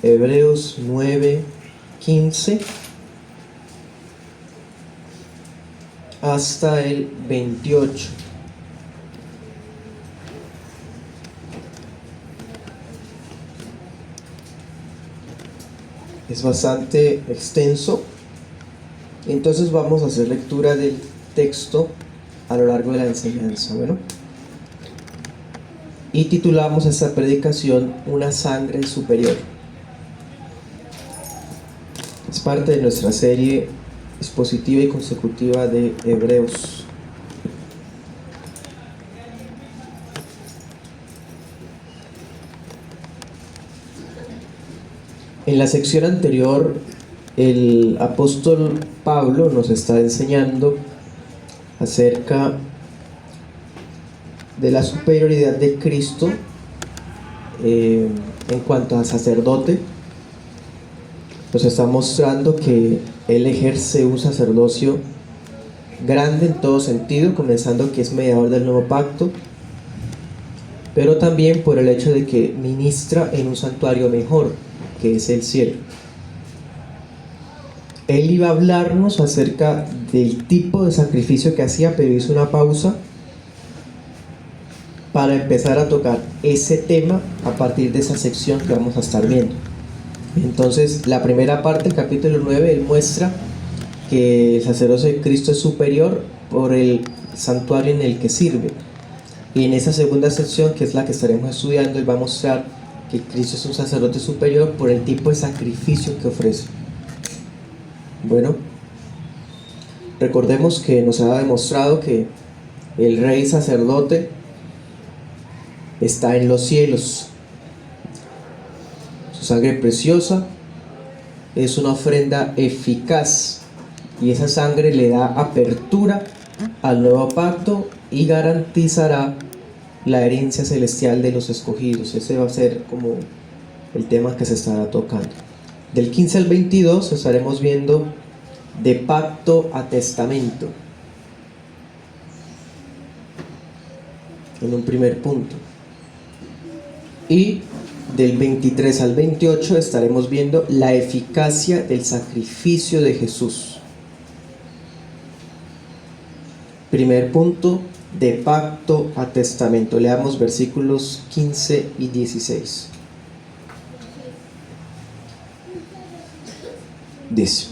Hebreos 9:15 hasta el 28. Es bastante extenso, entonces vamos a hacer lectura del texto a lo largo de la enseñanza. Bueno, y titulamos esta predicación Una sangre superior. Es parte de nuestra serie expositiva y consecutiva de Hebreos. En la sección anterior, el apóstol Pablo nos está enseñando acerca de la superioridad de Cristo en cuanto a sacerdote. Nos está mostrando que Él ejerce un sacerdocio grande en todo sentido, comenzando que es mediador del nuevo pacto, pero también por el hecho de que ministra en un santuario mejor, que es el cielo. Él iba a hablarnos acerca del tipo de sacrificio que hacía, pero hizo una pausa para empezar a tocar ese tema a partir de esa sección que vamos a estar viendo. Entonces, la primera parte, el capítulo 9, él muestra que el sacerdocio de Cristo es superior por el santuario en el que sirve. Y en esa segunda sección, que es la que estaremos estudiando, él va a mostrar que Cristo es un sacerdote superior por el tipo de sacrificio que ofrece. Bueno, recordemos que nos ha demostrado que el rey sacerdote está en los cielos. Su sangre preciosa es una ofrenda eficaz, y esa sangre le da apertura al nuevo pacto y garantizará la herencia celestial de los escogidos. Ese va a ser como el tema que se estará tocando. Del 15 al 22 estaremos viendo de pacto a testamento en un primer punto, y del 23 al 28 estaremos viendo la eficacia del sacrificio de Jesús. Primer punto, de pacto a testamento. Leamos versículos 15 y 16. Dice: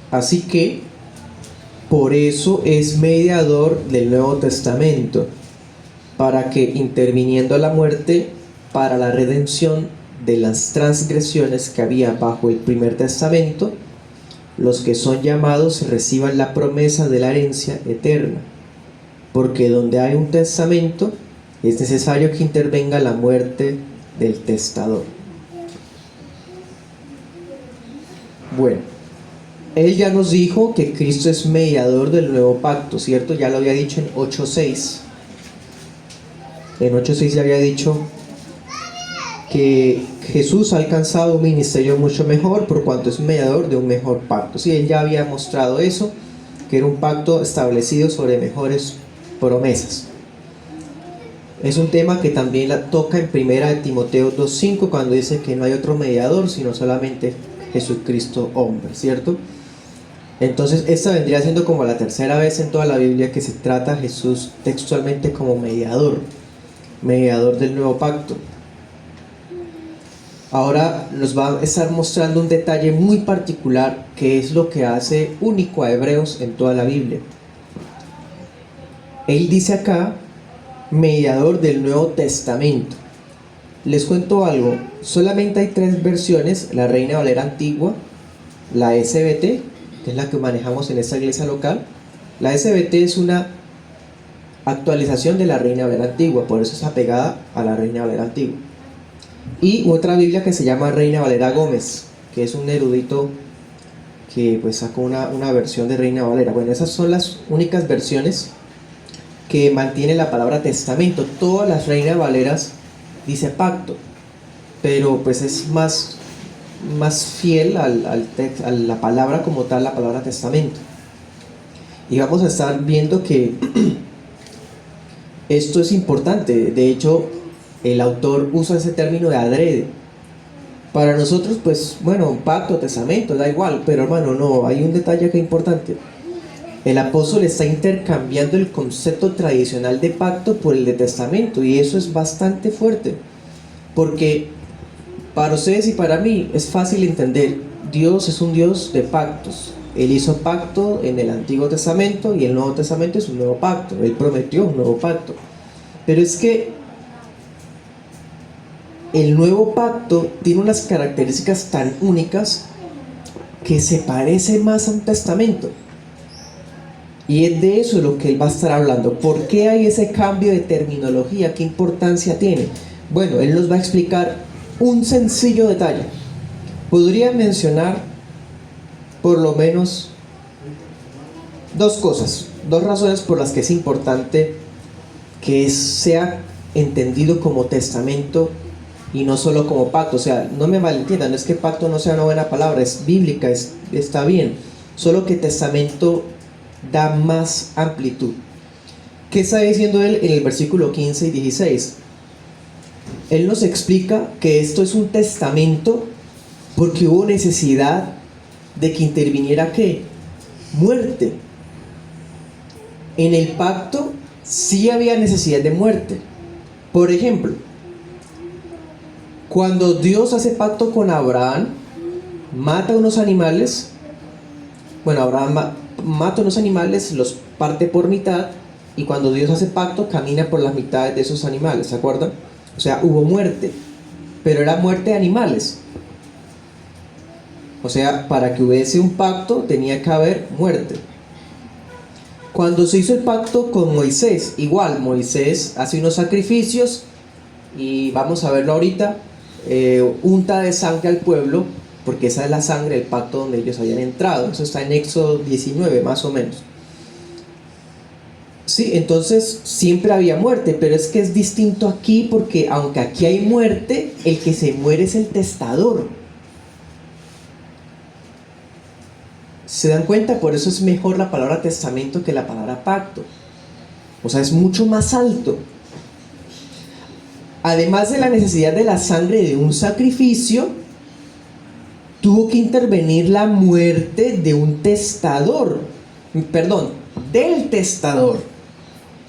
así que por eso es mediador del Nuevo Testamento, para que, interviniendo la muerte para la redención de las transgresiones que había bajo el primer testamento, los que son llamados reciban la promesa de la herencia eterna. Porque donde hay un testamento, es necesario que intervenga la muerte del testador. Bueno, él ya nos dijo que Cristo es mediador del nuevo pacto, ¿cierto? Ya lo había dicho en 8:6. En 8:6 ya había dicho que Jesús ha alcanzado un ministerio mucho mejor por cuanto es mediador de un mejor pacto. Sí, él ya había mostrado eso, que era un pacto establecido sobre mejores promesas. Es un tema que también la toca en 1 de Timoteo 2:5, cuando dice que no hay otro mediador sino solamente Jesucristo hombre, ¿cierto? Entonces esta vendría siendo como la tercera vez en toda la Biblia que se trata a Jesús textualmente como mediador del nuevo pacto. Ahora nos va a estar mostrando un detalle muy particular, que es lo que hace único a Hebreos en toda la Biblia. Él dice acá, mediador del Nuevo Testamento. Les cuento algo, solamente hay 3 versiones: la Reina Valera Antigua, la SBT, que es la que manejamos en esta iglesia local. La SBT es una actualización de la Reina Valera Antigua, por eso es apegada a la Reina Valera Antigua. Y otra Biblia que se llama Reina Valera Gómez, que es un erudito que pues sacó una versión de Reina Valera. Bueno, esas son las únicas versiones que mantienen la palabra testamento. Todas las Reina Valeras dice pacto, pero pues es más fiel a la palabra como tal, la palabra testamento. Y vamos a estar viendo que esto es importante. De hecho, el autor usa ese término de adrede. Para nosotros, pues, bueno, pacto, testamento, da igual, pero hermano, no, hay un detalle que es importante. El apóstol está intercambiando el concepto tradicional de pacto por el de testamento, y eso es bastante fuerte, porque para ustedes y para mí es fácil entender. Dios es un Dios de pactos. Él hizo pacto en el Antiguo Testamento y el Nuevo Testamento es un nuevo pacto. Él prometió un nuevo pacto. Pero es que el nuevo pacto tiene unas características tan únicas que se parece más a un testamento. Y es de eso de lo que él va a estar hablando. ¿Por qué hay ese cambio de terminología? ¿Qué importancia tiene? Bueno, él nos va a explicar un sencillo detalle. Podría mencionar por lo menos dos cosas, dos razones por las que es importante que sea entendido como testamento y no solo como pacto. O sea, no me malentiendan, no es que pacto no sea una buena palabra, es bíblica, está bien, solo que testamento da más amplitud. ¿Qué está diciendo él en el versículo 15 y 16? Él nos explica que esto es un testamento porque hubo necesidad de que interviniera ¿qué? Muerte. En el pacto sí había necesidad de muerte. Por ejemplo, cuando Dios hace pacto con Abraham, mata unos animales. Bueno, Abraham mata unos animales, los parte por mitad, y cuando Dios hace pacto, camina por las mitades de esos animales, ¿se acuerdan? O sea, hubo muerte, pero era muerte de animales. O sea, para que hubiese un pacto tenía que haber muerte. Cuando se hizo el pacto con Moisés, igual, Moisés hace unos sacrificios y vamos a verlo ahorita, unta de sangre al pueblo, porque esa es la sangre del pacto donde ellos habían entrado. Eso está en Éxodo 19 más o menos. Sí, entonces siempre había muerte, pero es que es distinto aquí, porque aunque aquí hay muerte, el que se muere es el testador. ¿Se dan cuenta? Por eso es mejor la palabra testamento que la palabra pacto. O sea, es mucho más alto. Además de la necesidad de la sangre de un sacrificio, tuvo que intervenir la muerte de un testador. Perdón, del testador.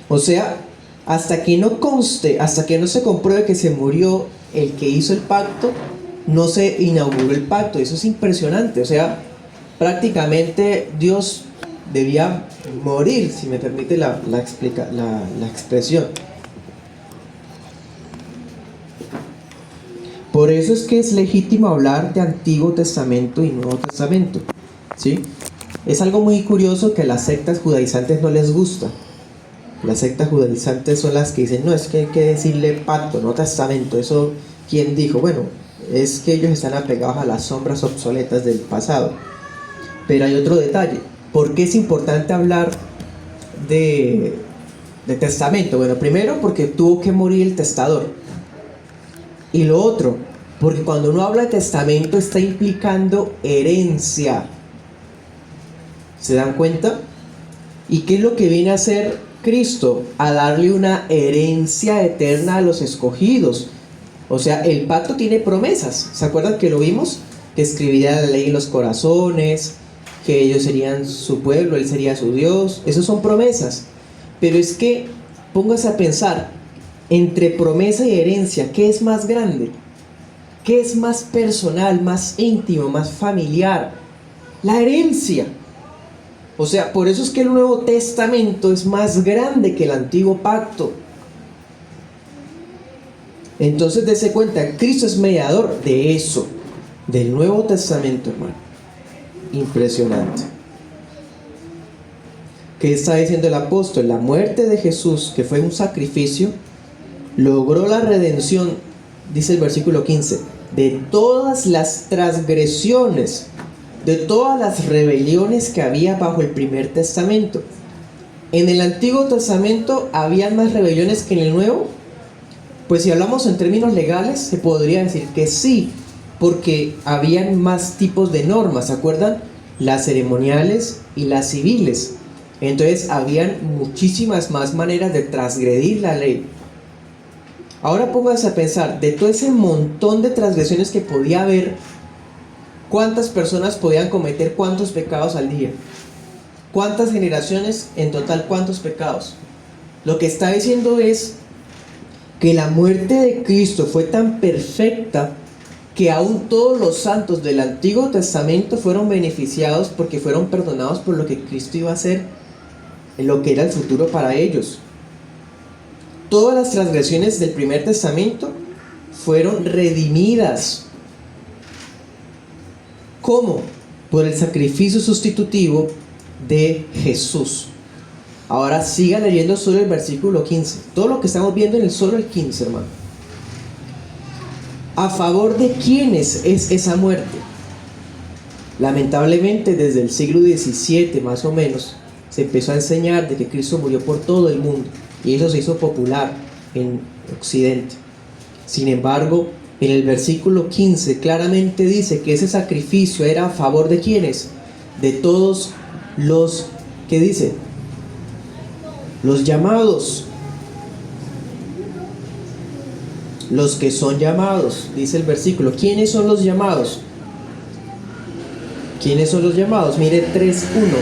O sea, hasta que no conste, hasta que no se compruebe que se murió el que hizo el pacto, no se inauguró el pacto. Eso es impresionante. O sea, prácticamente Dios debía morir, si me permite la expresión. Por eso es que es legítimo hablar de Antiguo Testamento y Nuevo Testamento, ¿sí? Es algo muy curioso que a las sectas judaizantes no les gusta. Las sectas judaizantes son las que dicen, no, es que hay que decirle pacto, no testamento. Eso, ¿quién dijo? Bueno, es que ellos están apegados a las sombras obsoletas del pasado. Pero hay otro detalle. ¿Por qué es importante hablar de testamento? Bueno, primero porque tuvo que morir el testador. Y lo otro, porque cuando uno habla de testamento está implicando herencia. ¿Se dan cuenta? ¿Y qué es lo que viene a hacer Cristo? A darle una herencia eterna a los escogidos. O sea, el pacto tiene promesas. ¿Se acuerdan que lo vimos? Que escribiría la ley en los corazones, que ellos serían su pueblo, Él sería su Dios. Esas son promesas. Pero es que, póngase a pensar, entre promesa y herencia, ¿qué es más grande? ¿Qué es más personal, más íntimo, más familiar? La herencia. O sea, por eso es que el Nuevo Testamento es más grande que el Antiguo Pacto. Entonces, dése cuenta, Cristo es mediador de eso, del Nuevo Testamento, hermano. Impresionante. ¿Qué está diciendo el apóstol? La muerte de Jesús, que fue un sacrificio, logró la redención, dice el versículo 15, de todas las transgresiones, de todas las rebeliones que había bajo el primer testamento. En el Antiguo Testamento habían más rebeliones que en el Nuevo. Pues si hablamos en términos legales, se podría decir que sí, porque habían más tipos de normas, ¿se acuerdan? Las ceremoniales y las civiles. Entonces habían muchísimas más maneras de transgredir la ley. Ahora pónganse a pensar, de todo ese montón de transgresiones que podía haber, ¿cuántas personas podían cometer cuántos pecados al día? ¿Cuántas generaciones en total, cuántos pecados? Lo que está diciendo es que la muerte de Cristo fue tan perfecta que aún todos los santos del Antiguo Testamento fueron beneficiados porque fueron perdonados por lo que Cristo iba a hacer, en lo que era el futuro para ellos. Todas las transgresiones del Primer Testamento fueron redimidas. ¿Cómo? Por el sacrificio sustitutivo de Jesús. Ahora siga leyendo solo el versículo 15. Todo lo que estamos viendo en el solo el 15, hermano. ¿A favor de quiénes es esa muerte? Lamentablemente desde el siglo XVII más o menos se empezó a enseñar de que Cristo murió por todo el mundo y eso se hizo popular en Occidente. Sin embargo, en el versículo 15 claramente dice que ese sacrificio era a favor de quiénes, de todos los que dice, los llamados, los que son llamados, dice el versículo. ¿Quiénes son los llamados? ¿Quiénes son los llamados? Mire 3:1.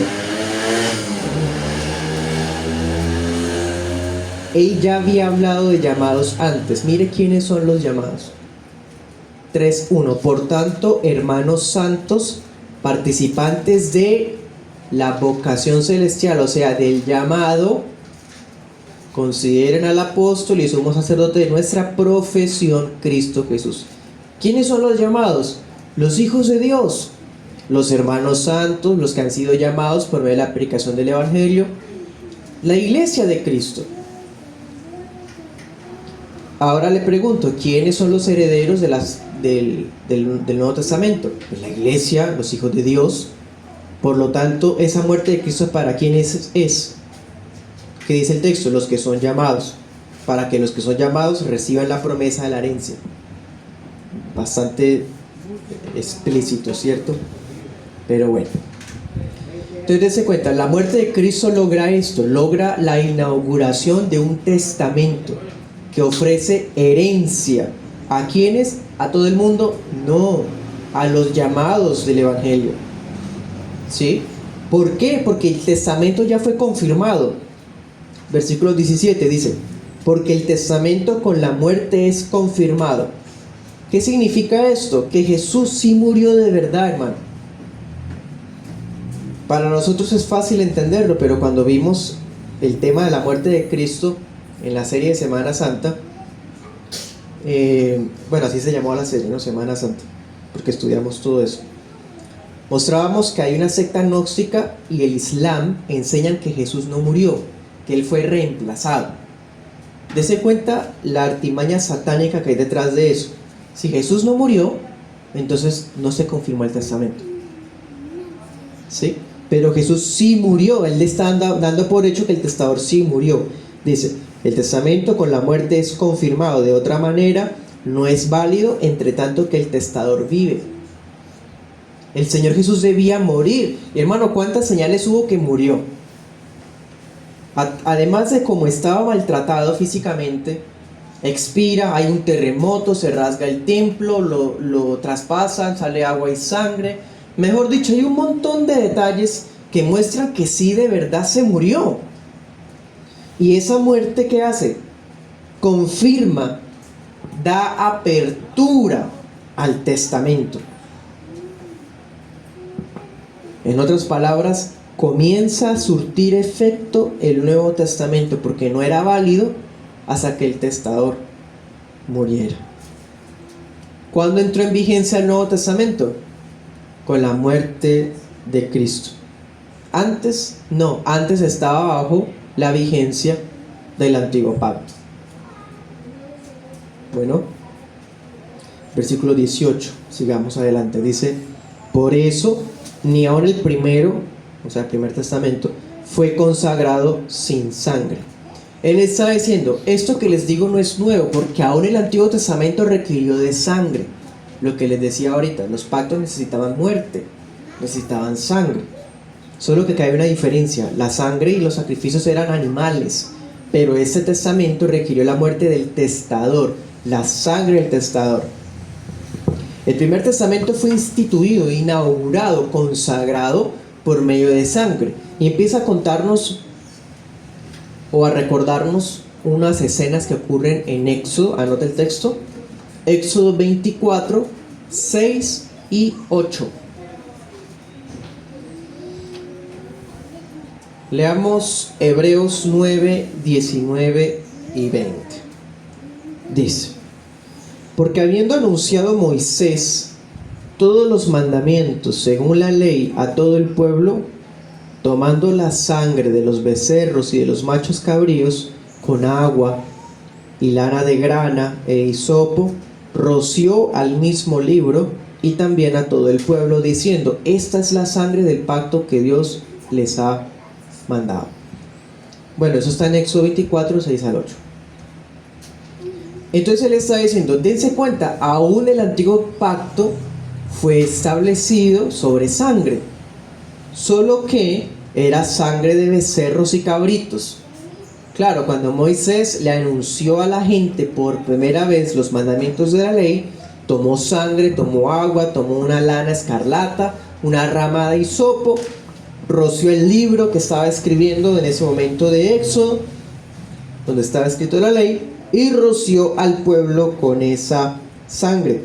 Él ya había hablado de llamados antes. Mire quiénes son los llamados. 3:1. Por tanto, hermanos santos, participantes de la vocación celestial, o sea, del llamado, consideren al apóstol y sumo sacerdote de nuestra profesión, Cristo Jesús. ¿Quiénes son los llamados? Los hijos de Dios, los hermanos santos, los que han sido llamados por medio de la predicación del Evangelio, la iglesia de Cristo. Ahora le pregunto, ¿quiénes son los herederos del Nuevo Testamento? Pues la iglesia, los hijos de Dios. Por lo tanto, esa muerte de Cristo, ¿para quiénes es? ¿Qué dice el texto? Los que son llamados, para que los que son llamados reciban la promesa de la herencia. Bastante explícito, ¿cierto? Pero bueno. Entonces, dense cuenta, la muerte de Cristo logra esto, logra la inauguración de un testamento que ofrece herencia. ¿A quiénes? ¿A todo el mundo? No, a los llamados del Evangelio. ¿Sí? ¿Por qué? Porque el testamento ya fue confirmado. Versículo 17 dice, porque el testamento con la muerte es confirmado. ¿Qué significa esto? Que Jesús sí murió de verdad, hermano. Para nosotros es fácil entenderlo, pero cuando vimos el tema de la muerte de Cristo en la serie de Semana Santa, bueno, así se llamó la serie, ¿no? Semana Santa, porque estudiamos todo eso. Mostrábamos que hay una secta gnóstica y el Islam enseñan que Jesús no murió, que Él fue reemplazado. Dese cuenta la artimaña satánica que hay detrás de eso. Si Jesús no murió, entonces no se confirmó el testamento. ¿Sí? Pero Jesús sí murió. Él le está dando por hecho que el testador sí murió. Dice, el testamento con la muerte es confirmado. De otra manera, no es válido entre tanto que el testador vive. El Señor Jesús debía morir. Y hermano, ¿cuántas señales hubo que murió? Además de cómo estaba maltratado físicamente, expira, hay un terremoto, se rasga el templo, lo traspasan, sale agua y sangre. Mejor dicho, hay un montón de detalles que muestran que sí de verdad se murió. Y esa muerte, ¿qué hace? Confirma, da apertura al testamento. En otras palabras, comienza a surtir efecto el Nuevo Testamento, porque no era válido hasta que el testador muriera. ¿Cuándo entró en vigencia el Nuevo Testamento? Con la muerte de Cristo. Antes, no, antes estaba bajo la vigencia del Antiguo Pacto. Bueno, versículo 18, sigamos adelante, dice, por eso, ni aun el primero, o sea, el primer testamento, fue consagrado sin sangre. Él está diciendo, esto que les digo no es nuevo, porque aún el Antiguo Testamento requirió de sangre. Lo que les decía ahorita, los pactos necesitaban muerte, necesitaban sangre. Solo que hay una diferencia, la sangre y los sacrificios eran animales, Pero ese testamento requirió la muerte del testador, la sangre del testador. El primer testamento fue instituido, inaugurado, consagrado por medio de sangre. Y empieza a contarnos o a recordarnos unas escenas que ocurren en Éxodo. Anota el texto. Éxodo 24, 6 y 8. Leamos Hebreos 9, 19 y 20. Dice: porque habiendo anunciado Moisés todos los mandamientos según la ley a todo el pueblo, tomando la sangre de los becerros y de los machos cabríos con agua y lana de grana e hisopo, roció al mismo libro y también a todo el pueblo, diciendo: esta es la sangre del pacto que Dios les ha mandado. Bueno, eso está en Éxodo 24, 6 al 8. Entonces él está diciendo: dense cuenta, aún el antiguo pacto fue establecido sobre sangre, solo que era sangre de becerros y cabritos. Claro, cuando Moisés le anunció a la gente por primera vez los mandamientos de la ley, tomó sangre, tomó agua, tomó una lana escarlata, una rama de hisopo, roció el libro que estaba escribiendo en ese momento de Éxodo, donde estaba escrito la ley, y roció al pueblo con esa sangre.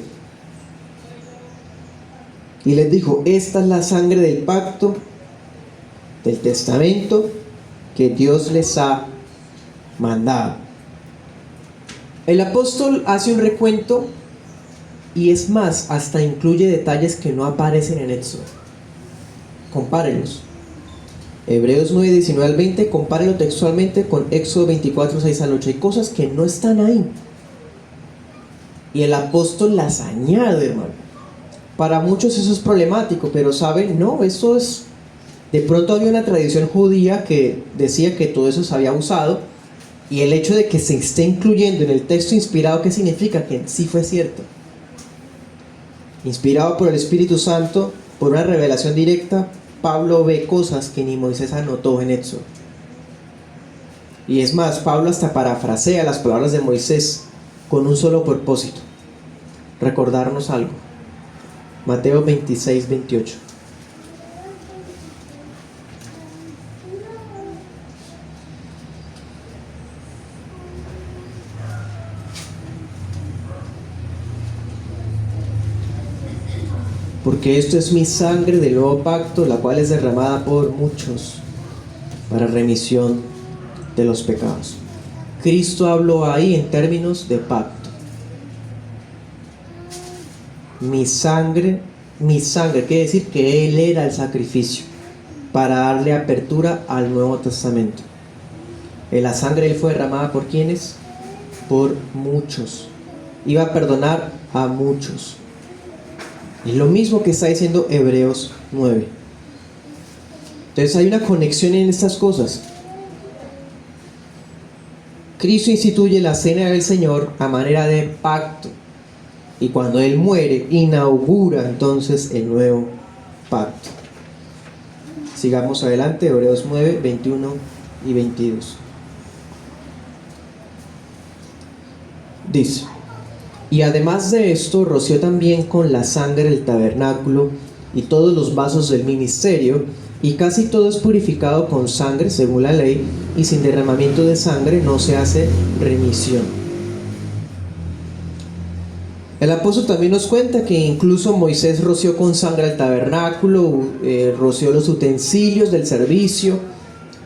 Y les dijo: esta es la sangre del pacto, del testamento que Dios les ha mandado. El apóstol hace un recuento y es más, hasta incluye detalles que no aparecen en Éxodo. Compárenlos. Hebreos 9, 19 al 20, compárelo textualmente con Éxodo 24, 6 al 8. Hay cosas que no están ahí. Y el apóstol las añade, hermano. Para muchos eso es problemático, pero ¿saben? No, eso es... De pronto había una tradición judía que decía que todo eso se había usado, y el hecho de que se esté incluyendo en el texto inspirado, ¿qué significa? Que sí fue cierto. Inspirado por el Espíritu Santo, por una revelación directa, Pablo ve cosas que ni Moisés anotó en Éxodo. Y es más, Pablo hasta parafrasea las palabras de Moisés con un solo propósito: recordarnos algo. Mateo 26, 28. Porque esto es mi sangre del nuevo pacto, la cual es derramada por muchos para remisión de los pecados. Cristo habló ahí en términos de pacto. Mi sangre, quiere decir que Él era el sacrificio para darle apertura al Nuevo Testamento. La sangre de Él fue derramada ¿por quiénes? Por muchos. Iba a perdonar a muchos. Es lo mismo que está diciendo Hebreos 9. Entonces hay una conexión en estas cosas. Cristo instituye la cena del Señor a manera de pacto, y cuando Él muere, inaugura entonces el nuevo pacto. Sigamos adelante, Hebreos 9, 21 y 22. Dice: y además de esto, roció también con la sangre el tabernáculo y todos los vasos del ministerio, y casi todo es purificado con sangre según la ley, y sin derramamiento de sangre no se hace remisión. El apóstol también nos cuenta que incluso Moisés roció con sangre el tabernáculo, roció los utensilios del servicio,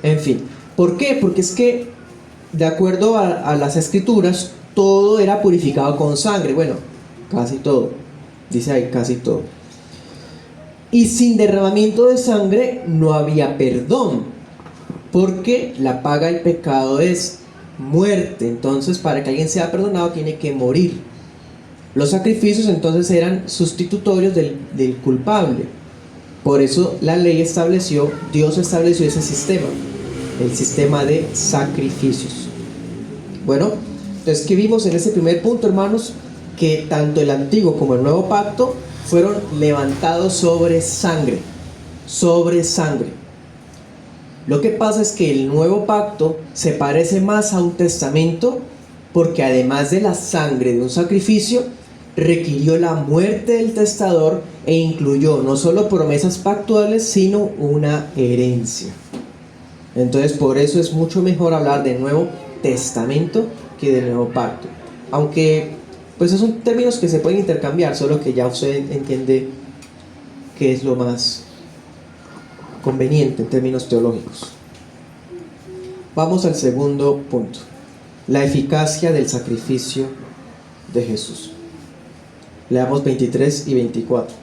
en fin. ¿Por qué? Porque es que, de acuerdo a las escrituras, todo era purificado con sangre. Bueno, casi todo. Dice ahí, casi todo. Y sin derramamiento de sangre no había perdón, porque la paga del pecado es muerte. Entonces, para que alguien sea perdonado, tiene que morir. Los sacrificios entonces eran sustitutorios del culpable. Por eso la ley estableció, Dios estableció ese sistema, el sistema de sacrificios. Bueno, entonces, ¿qué vimos en ese primer punto, hermanos? Que tanto el antiguo como el nuevo pacto fueron levantados sobre sangre. Sobre sangre. Lo que pasa es que el nuevo pacto se parece más a un testamento porque además de la sangre de un sacrificio, requirió la muerte del testador e incluyó no solo promesas pactuales, sino una herencia. Entonces por eso es mucho mejor hablar de Nuevo Testamento que del Nuevo Pacto. Aunque pues esos son términos que se pueden intercambiar, solo que ya usted entiende qué es lo más conveniente en términos teológicos. Vamos al segundo punto: la eficacia del sacrificio de Jesús. Leamos 23 y 24.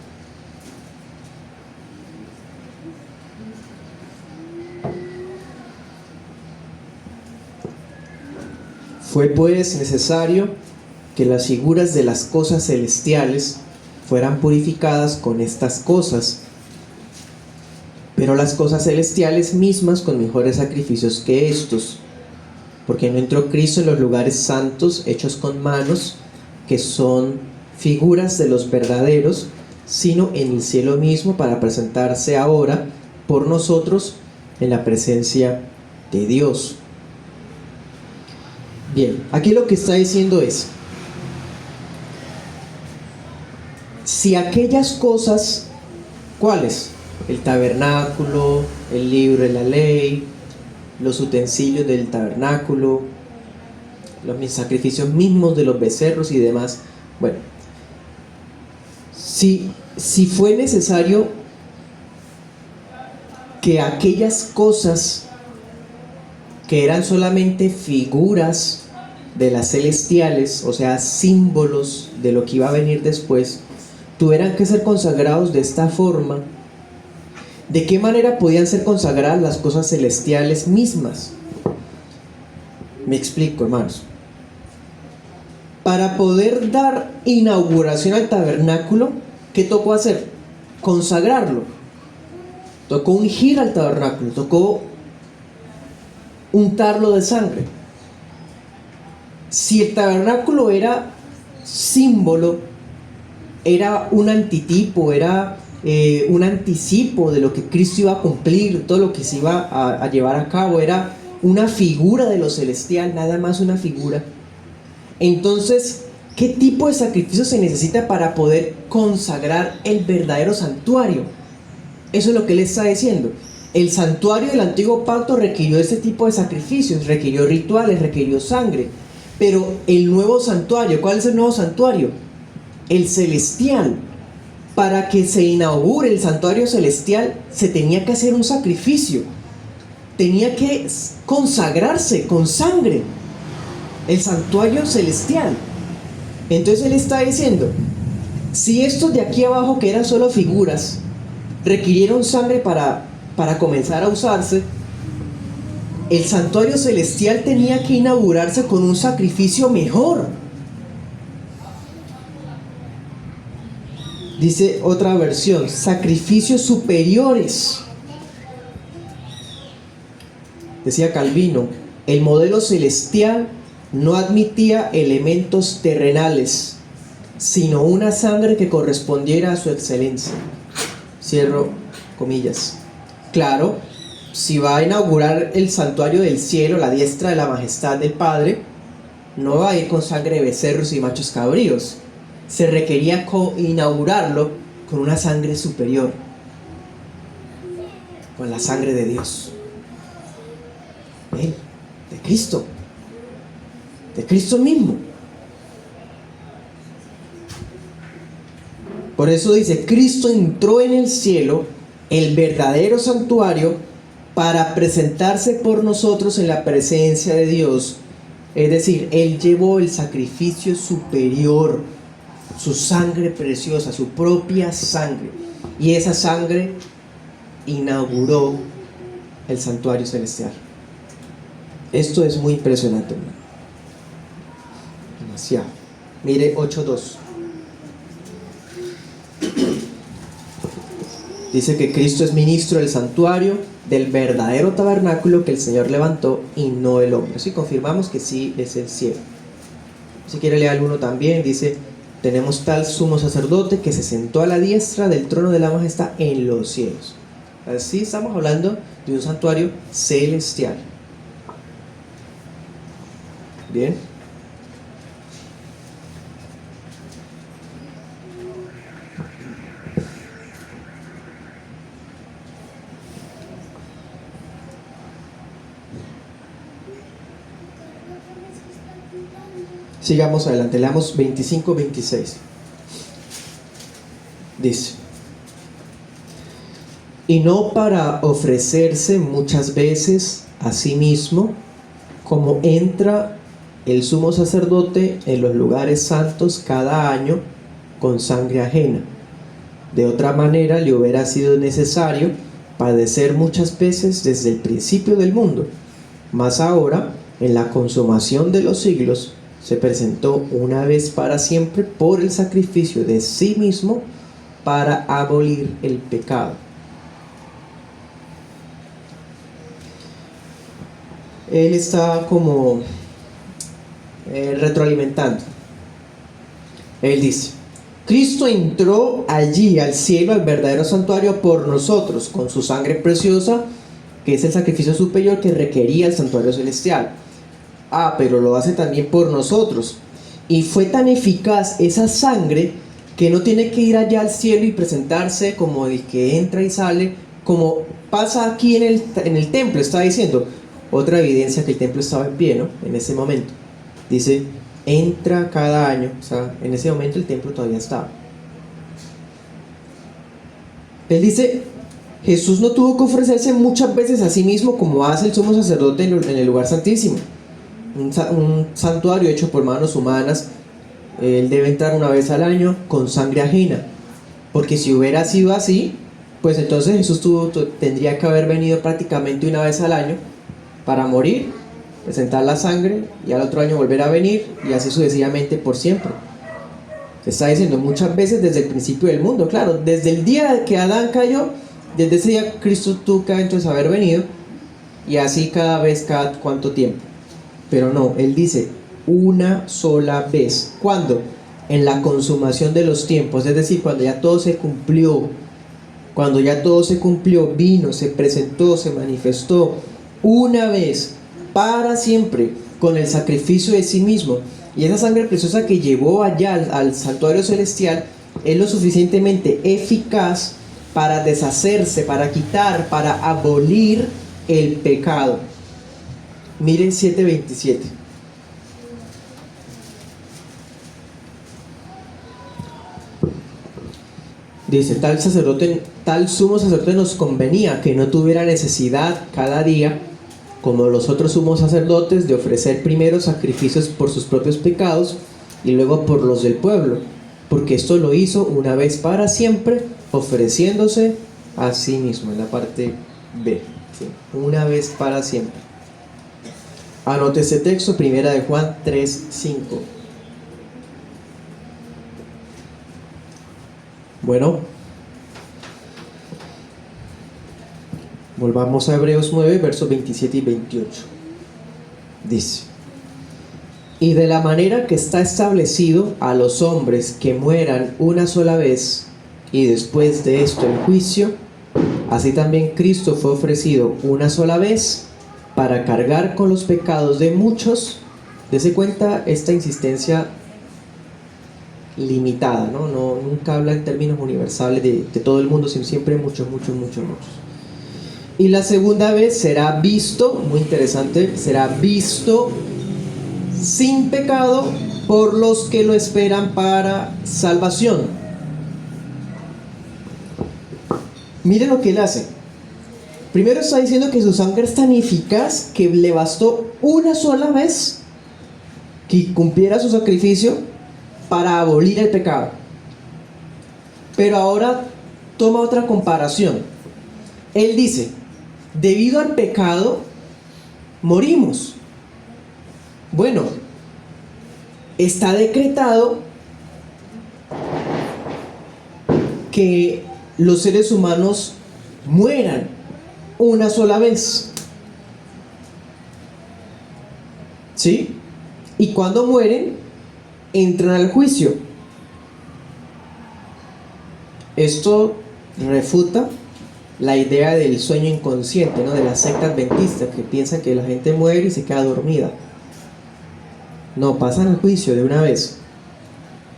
Fue pues necesario que las figuras de las cosas celestiales fueran purificadas con estas cosas, pero las cosas celestiales mismas con mejores sacrificios que estos, porque no entró Cristo en los lugares santos hechos con manos, que son figuras de los verdaderos, sino en el cielo mismo, para presentarse ahora por nosotros en la presencia de Dios. Bien, aquí lo que está diciendo es: si aquellas cosas, ¿cuáles? El tabernáculo, el libro de la ley, los utensilios del tabernáculo, los sacrificios mismos de los becerros y demás. Bueno, si fue necesario que aquellas cosas que eran solamente figuras de las celestiales, o sea, símbolos de lo que iba a venir después, tuvieran que ser consagrados de esta forma, ¿de qué manera podían ser consagradas las cosas celestiales mismas? Me explico, hermanos. Para poder dar inauguración al tabernáculo, ¿qué tocó hacer? Consagrarlo. Tocó ungir al tabernáculo, tocó untarlo de sangre. Si el tabernáculo era símbolo, era un antitipo, era un anticipo de lo que Cristo iba a cumplir, todo lo que se iba a llevar a cabo, era una figura de lo celestial, nada más una figura. Entonces, ¿qué tipo de sacrificio se necesita para poder consagrar el verdadero santuario? Eso es lo que él está diciendo. El santuario del antiguo pacto requirió este tipo de sacrificios, requirió rituales, requirió sangre. Pero el nuevo santuario, ¿cuál es el nuevo santuario? El celestial. Para que se inaugure el santuario celestial, se tenía que hacer un sacrificio. Tenía que consagrarse con sangre el santuario celestial. Entonces él está diciendo: si estos de aquí abajo, que eran solo figuras, requirieron sangre para comenzar a usarse, el santuario celestial tenía que inaugurarse con un sacrificio mejor. Dice otra versión: sacrificios superiores. Decía Calvino: el modelo celestial no admitía elementos terrenales, sino una sangre que correspondiera a su excelencia. Cierro comillas. Claro, si va a inaugurar el santuario del cielo, la diestra de la majestad del Padre, no va a ir con sangre de becerros y machos cabríos. Se requería inaugurarlo con una sangre superior, con la sangre de Dios, de Cristo mismo. Por eso dice: Cristo entró en el cielo, el verdadero santuario, para presentarse por nosotros en la presencia de Dios. Es decir, Él llevó el sacrificio superior, su sangre preciosa, su propia sangre, y esa sangre inauguró el santuario celestial. Esto es muy impresionante, hermano. Demasiado. Mire 8:2. Dice que Cristo es ministro del santuario, del verdadero tabernáculo que el Señor levantó, y no el hombre. Así confirmamos que sí es el cielo. Si quiere leer alguno también, dice: tenemos tal sumo sacerdote que se sentó a la diestra del trono de la majestad en los cielos. Así estamos hablando de un santuario celestial. Bien. Sigamos adelante, leamos 25-26. Dice: y no para ofrecerse muchas veces a sí mismo, como entra el sumo sacerdote en los lugares santos cada año con sangre ajena. De otra manera le hubiera sido necesario padecer muchas veces desde el principio del mundo. Mas ahora, en la consumación de los siglos, se presentó una vez para siempre por el sacrificio de sí mismo para abolir el pecado. Él está como retroalimentando. Él dice: Cristo entró allí al cielo, al verdadero santuario, por nosotros, con su sangre preciosa, que es el sacrificio superior que requería el santuario celestial. Pero lo hace también por nosotros. Y fue tan eficaz esa sangre que no tiene que ir allá al cielo y presentarse como el que entra y sale, como pasa aquí en el templo. Está diciendo otra evidencia que el templo estaba en pie, ¿no? En ese momento. Dice, entra cada año. O sea, en ese momento el templo todavía estaba. Él dice, Jesús no tuvo que ofrecerse muchas veces a sí mismo como hace el sumo sacerdote en el lugar santísimo. Un santuario hecho por manos humanas. Él debe entrar una vez al año con sangre ajena, porque si hubiera sido así, pues entonces Jesús tendría que haber venido prácticamente una vez al año para morir, presentar la sangre y al otro año volver a venir, y así sucesivamente por siempre. Se está diciendo muchas veces desde el principio del mundo. Claro, desde el día que Adán cayó, desde ese día Cristo tuvo que entonces haber venido, y así cada vez, cada cuánto tiempo. Pero no, él dice una sola vez. ¿Cuándo? En la consumación de los tiempos, es decir, cuando ya todo se cumplió. Cuando ya todo se cumplió, vino, se presentó, se manifestó una vez, para siempre, con el sacrificio de sí mismo. Y esa sangre preciosa que llevó allá al santuario celestial es lo suficientemente eficaz para deshacerse, para quitar, para abolir el pecado. Miren 7:27. Dice, tal sumo sacerdote nos convenía que no tuviera necesidad cada día, como los otros sumos sacerdotes, de ofrecer primero sacrificios por sus propios pecados y luego por los del pueblo, porque esto lo hizo una vez para siempre, ofreciéndose a sí mismo. En la parte B, ¿sí? Una vez para siempre. Anote ese texto, primera de Juan 3:5. Bueno, volvamos a Hebreos 9, versos 27 y 28. Dice, y de la manera que está establecido a los hombres que mueran una sola vez, y después de esto el juicio, así también Cristo fue ofrecido una sola vez para cargar con los pecados de muchos. Dese cuenta esta insistencia limitada, ¿no? Nunca habla en términos universales de todo el mundo, sino siempre muchos. Y la segunda vez será visto, muy interesante, será visto sin pecado por los que lo esperan para salvación. Miren lo que él hace. Primero está diciendo que su sangre es tan eficaz que le bastó una sola vez que cumpliera su sacrificio para abolir el pecado. Pero ahora toma otra comparación. Él dice, debido al pecado morimos. Bueno, está decretado que los seres humanos mueran una sola vez. ¿Sí? Y cuando mueren, entran al juicio. Esto refuta la idea del sueño inconsciente, ¿no? De la secta adventista, que piensa que la gente muere y se queda dormida. No, pasan al juicio de una vez.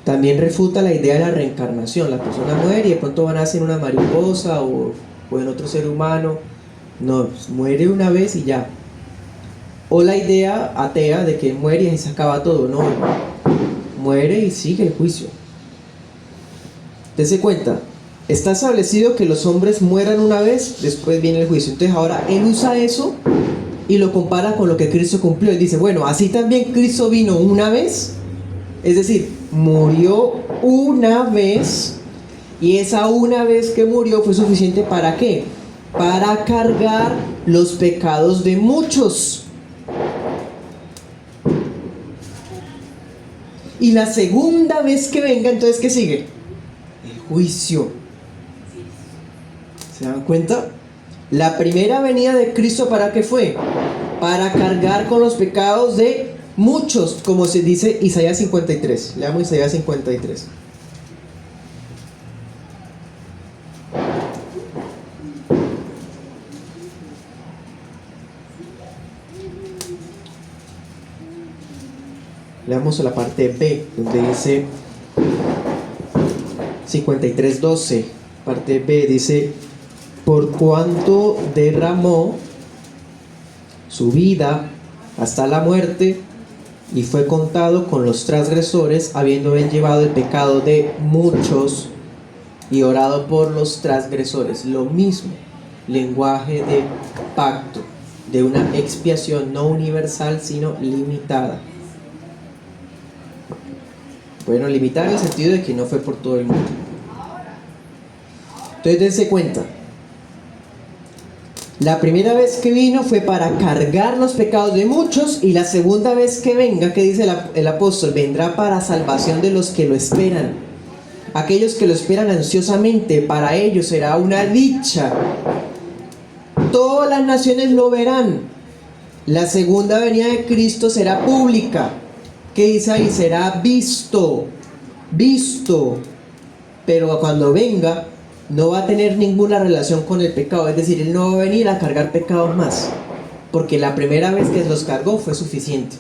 También refuta la idea de la reencarnación. La persona muere y de pronto van a nacer una mariposa o en otro ser humano. No, muere una vez y ya. O la idea atea de que muere y ahí se acaba todo. No, muere y sigue el juicio. Dese cuenta, está establecido que los hombres mueran una vez, después viene el juicio. Entonces ahora él usa eso y lo compara con lo que Cristo cumplió. Él dice, bueno, así también Cristo vino una vez, es decir, murió una vez, y esa una vez que murió fue suficiente ¿para qué? Para cargar los pecados de muchos. Y la segunda vez que venga, entonces ¿qué sigue? El juicio. ¿Se dan cuenta? La primera venida de Cristo, ¿para qué fue? Para cargar con los pecados de muchos, como se dice Isaías 53. Leamos Isaías 53. Leamos la parte B, donde dice 53:12. Parte B dice: por cuanto derramó su vida hasta la muerte y fue contado con los transgresores, habiendo él llevado el pecado de muchos y orado por los transgresores. Lo mismo, lenguaje de pacto, de una expiación no universal sino limitada. Bueno, limitada en el sentido de que no fue por todo el mundo. Entonces dense cuenta, la primera vez que vino fue para cargar los pecados de muchos, y la segunda vez que venga, que dice el apóstol, vendrá para salvación de los que lo esperan. Aquellos que lo esperan ansiosamente, para ellos será una dicha. Todas las naciones lo verán. La segunda venida de Cristo será pública. ¿Qué dice ahí? Será visto. Pero cuando venga, no va a tener ninguna relación con el pecado. Es decir, él no va a venir a cargar pecados más, porque la primera vez que los cargó fue suficiente.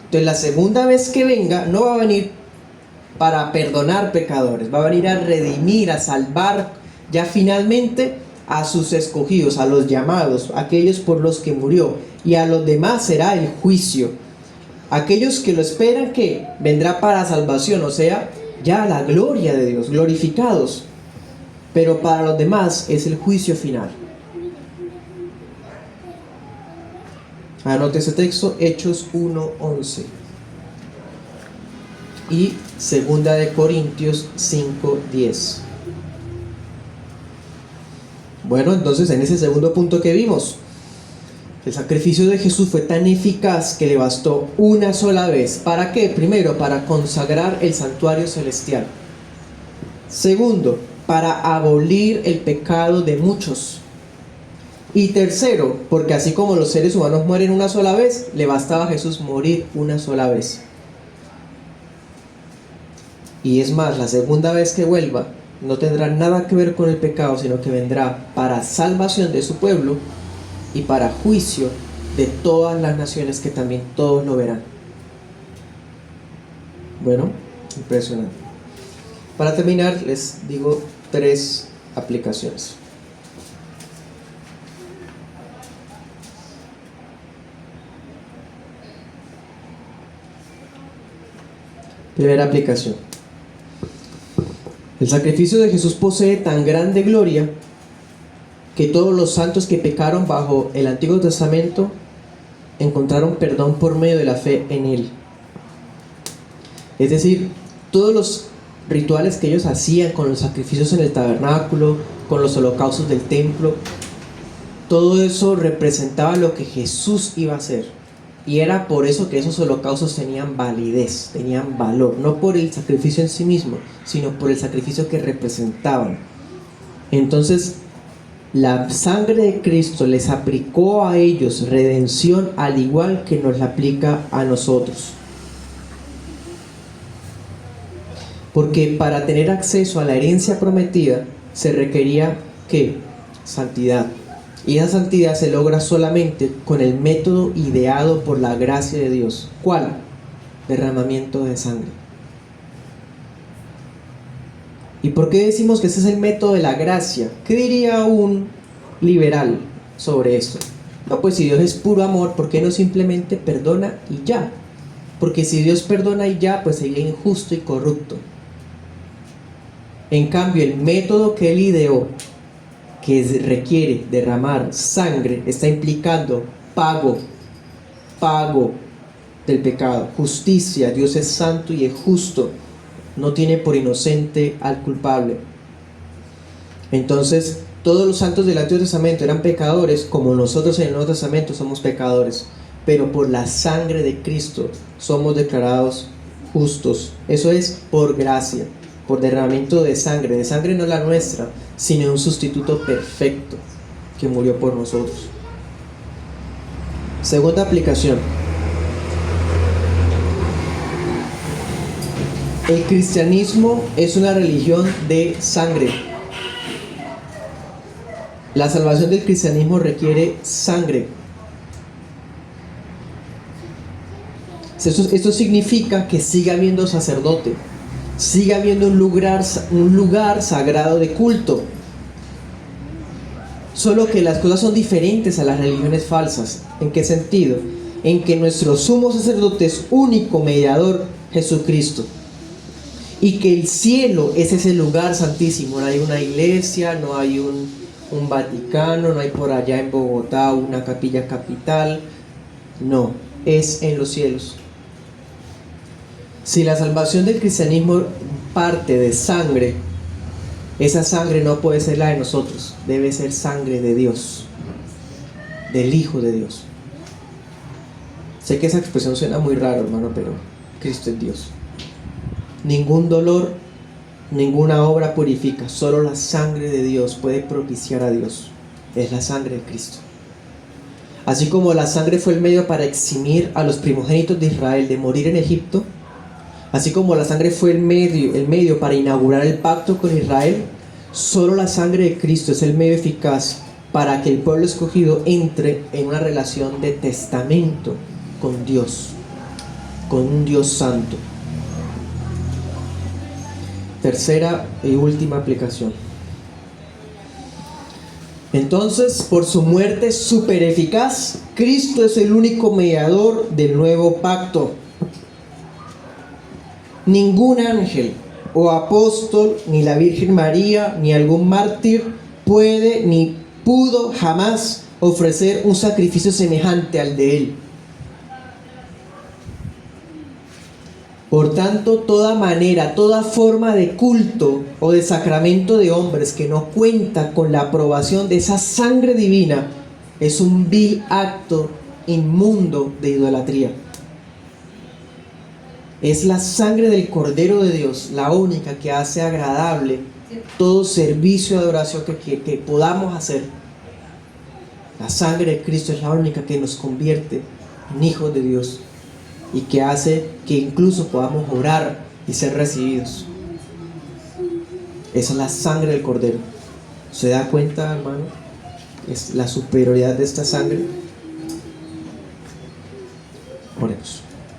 Entonces la segunda vez que venga no va a venir para perdonar pecadores, va a venir a redimir, a salvar ya finalmente a sus escogidos, a los llamados, aquellos por los que murió, y a los demás será el juicio. Aquellos que lo esperan, que vendrá para salvación, o sea, ya la gloria de Dios, glorificados. Pero para los demás es el juicio final. Anote ese texto, Hechos 1:11 y 2 de Corintios 5:10. Bueno, entonces en ese segundo punto que vimos, el sacrificio de Jesús fue tan eficaz que le bastó una sola vez. ¿Para qué? Primero, para consagrar el santuario celestial. Segundo, para abolir el pecado de muchos. Y tercero, porque así como los seres humanos mueren una sola vez, le bastaba a Jesús morir una sola vez. Y es más, la segunda vez que vuelva no tendrá nada que ver con el pecado, sino que vendrá para salvación de su pueblo y para juicio de todas las naciones, que también todos lo verán. Bueno, impresionante. Para terminar, les digo 3 aplicaciones. Primera aplicación: el sacrificio de Jesús posee tan grande gloria que todos los santos que pecaron bajo el Antiguo Testamento encontraron perdón por medio de la fe en él. Es decir, todos los rituales que ellos hacían con los sacrificios en el tabernáculo, con los holocaustos del templo, todo eso representaba lo que Jesús iba a hacer, y era por eso que esos holocaustos tenían validez, tenían valor, no por el sacrificio en sí mismo, sino por el sacrificio que representaban. Entonces la sangre de Cristo les aplicó a ellos redención, al igual que nos la aplica a nosotros. Porque para tener acceso a la herencia prometida se requería ¿qué? santidad. Y esa santidad se logra solamente con el método ideado por la gracia de Dios. ¿Cuál? Derramamiento de sangre. ¿Y por qué decimos que ese es el método de la gracia? ¿Qué diría un liberal sobre esto? No, pues si Dios es puro amor, ¿por qué no simplemente perdona y ya? Porque si Dios perdona y ya, pues sería injusto y corrupto. En cambio, el método que Él ideó, que requiere derramar sangre, está implicando pago del pecado, justicia. Dios es santo y es justo, no tiene por inocente al culpable. Entonces, todos los santos del Antiguo Testamento eran pecadores, como nosotros en el Nuevo Testamento somos pecadores, pero por la sangre de Cristo somos declarados justos. Eso es por gracia, por derramamiento de sangre no la nuestra, sino un sustituto perfecto que murió por nosotros. Segunda aplicación. El cristianismo es una religión de sangre. La salvación del cristianismo requiere sangre. Esto significa que siga habiendo sacerdote, siga habiendo un lugar sagrado de culto. Solo que las cosas son diferentes a las religiones falsas. ¿En qué sentido? En que nuestro sumo sacerdote es único mediador, Jesucristo. Y que el cielo es ese lugar santísimo. No hay una iglesia, no hay un Vaticano, no hay por allá en Bogotá una capilla capital. No, es en los cielos. Si la salvación del cristianismo parte de sangre, esa sangre no puede ser la de nosotros, debe ser sangre de Dios, del Hijo de Dios. Sé que esa expresión suena muy raro, hermano, pero Cristo es Dios. Ningún dolor, ninguna obra purifica, solo la sangre de Dios puede propiciar a Dios. Es la sangre de Cristo. Así como la sangre fue el medio para eximir a los primogénitos de Israel de morir en Egipto, así como la sangre fue el medio para inaugurar el pacto con Israel, solo la sangre de Cristo es el medio eficaz para que el pueblo escogido entre en una relación de testamento con Dios, con un Dios santo. Tercera y última aplicación. Entonces, por su muerte súper eficaz, Cristo es el único mediador del nuevo pacto. Ningún ángel o apóstol, ni la Virgen María, ni algún mártir puede ni pudo jamás ofrecer un sacrificio semejante al de Él. Por tanto, toda manera, toda forma de culto o de sacramento de hombres que no cuenta con la aprobación de esa sangre divina es un vil acto inmundo de idolatría. Es la sangre del Cordero de Dios la única que hace agradable todo servicio de adoración que podamos hacer. La sangre de Cristo es la única que nos convierte en hijos de Dios y que hace que incluso podamos orar y ser recibidos. Esa es la sangre del Cordero. ¿Se da cuenta, hermano? Es la superioridad de esta sangre.